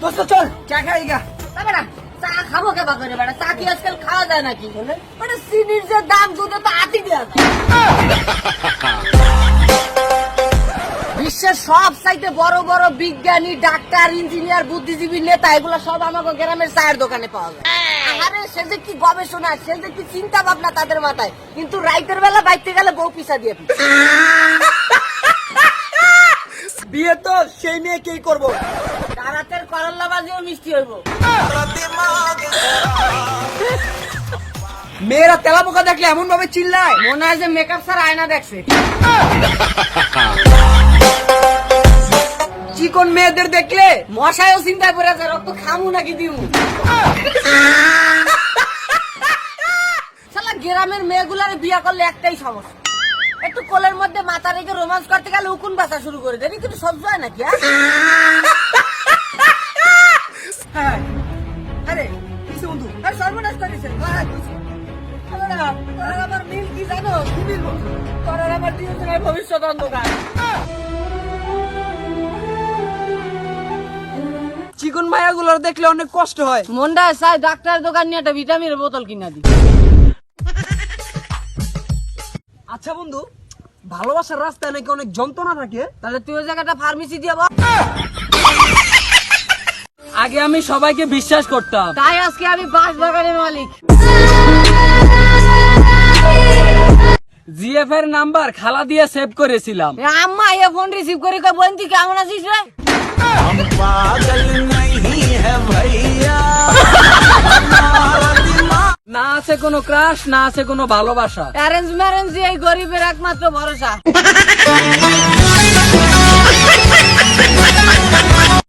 দোস্ত চল চা খাই গা। চা খাবো কে বাবা রে বেটা? চা কি আজকাল খাওয়া যায় নাকি? মানে চিনির যে দাম দুধে তো আতি দেওয়া যায়। বিশ্বের সব সাইটে বড় বড় বিজ্ঞানী, ডাক্তার, ইঞ্জিনিয়ার, বুদ্ধিজীবী, নেতা এগুলো সব আমাকে গ্রামের চায়ের দোকানে পাওয়া যায়। আরে সে যে কি গবেষণা, সে যে কি চিন্তা ভাবনা তাদের মাথায়, কিন্তু রাইতের বেলা বাইতে গেলে বউ পিছা দিয়ে বিয়ে তো সেই মেয়েকেই করবো। রাতের করল্লা বাজিও মিষ্টি হইব। মেয়েরা তেলা পোকা দেখলে এমন ভাবে চিল্লায়, মনে হয় যে মেকআপ ছাড়া আয়না দেখছে। চিকন মেয়েদের দেখলে মশায়ও চিন্তায় পড়ে আছে, রক্ত খামু নাকি দিমু। শালা গ্রামের মেয়েগুলার বিয়ে করলে একটাই সমস্যা, একটু কোলের মধ্যে মাথা রেখে রোমান্স করতে গেলে উকুন বাসা শুরু করে দেয়। কিন্তু সহ্য হয় নাকি? হ্যাঁ। আরে কিছু বন্ধু আরে সর্বনাশ করেছে। আমার মিল কি জানো? কি মিল বলছো? তোর আর আমার দুজনের ভবিষ্যৎ অন্ধকার। চিকন মায়া গুলোর দেখলে অনেক কষ্ট হয়। মনটা চাই ডাক্তার দোকান নিয়ে একটা ভিটামিনের বোতল কিনা দি। আচ্ছা বন্ধু, ভালোবাসার রাস্তায় নাকি অনেক যন্ত্রণা থাকে, তাহলে তুই ওই জায়গাটা ফার্মেসি দিয়ে বল। আগে আমি সবাইকে বিশ্বাস করতাম, তাই আজকে আমি বাস বাগানের মালিক। জিএফ এর নাম্বার খালা দিয়ে সেভ করেছিলাম। আম্মা এ ফোন রিসিভ করে কই বোন তুই কেমন আছিস রে? না আছে কোনো ক্রাশ, না আছে কোনো ভালোবাসা। অ্যারেঞ্জ ম্যারেঞ্জ এই গরিবের একমাত্র ভরসা।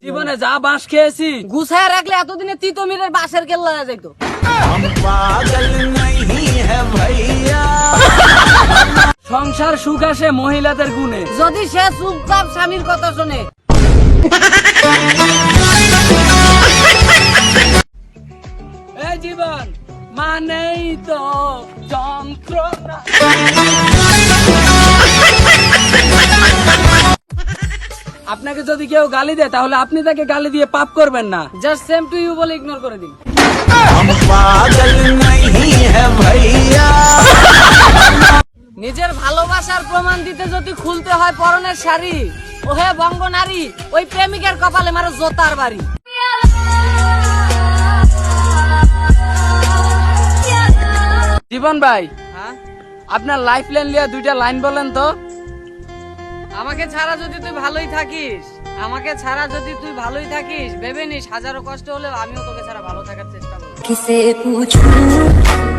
জীবনে যা বাঁশ খেয়েছি গুছায় রাখলে এতদিনে তিতমিরের বাসের কেল্লা যাইত। সংসার সুখ আসে মহিলাদের গুণে, যদি সে চুপচাপ স্বামীর কথা শোনে। এই জীবন মানেই তো যন্ত্রণা। আপনাকে যদি কেউ গালি দেয় তাহলে আপনি তাকে গালি দিয়ে পাপ করবেন না, জাস্ট সেম টু ইউ বলে ইগনোর করে দিন। নিজের ভালোবাসার প্রমাণ দিতে যদি খুলতে হয় পরনের শাড়ি, ওহে বঙ্গ নারী, ওই প্রেমিকের কপালে মারো জোতার বাড়ি। জীবন ভাই, হ্যাঁ, আপনার লাইফ লাইন লিয়া দুইটা লাইন বলেন তো। আমাকে ছাড়া যদি তুই ভালোই থাকিস, আমাকে ছাড়া যদি তুই ভালোই থাকিস, ভেবে নিস হাজারো কষ্ট হলেও আমিও তোকে ছাড়া ভালো থাকার চেষ্টা করব। किसे पूछूं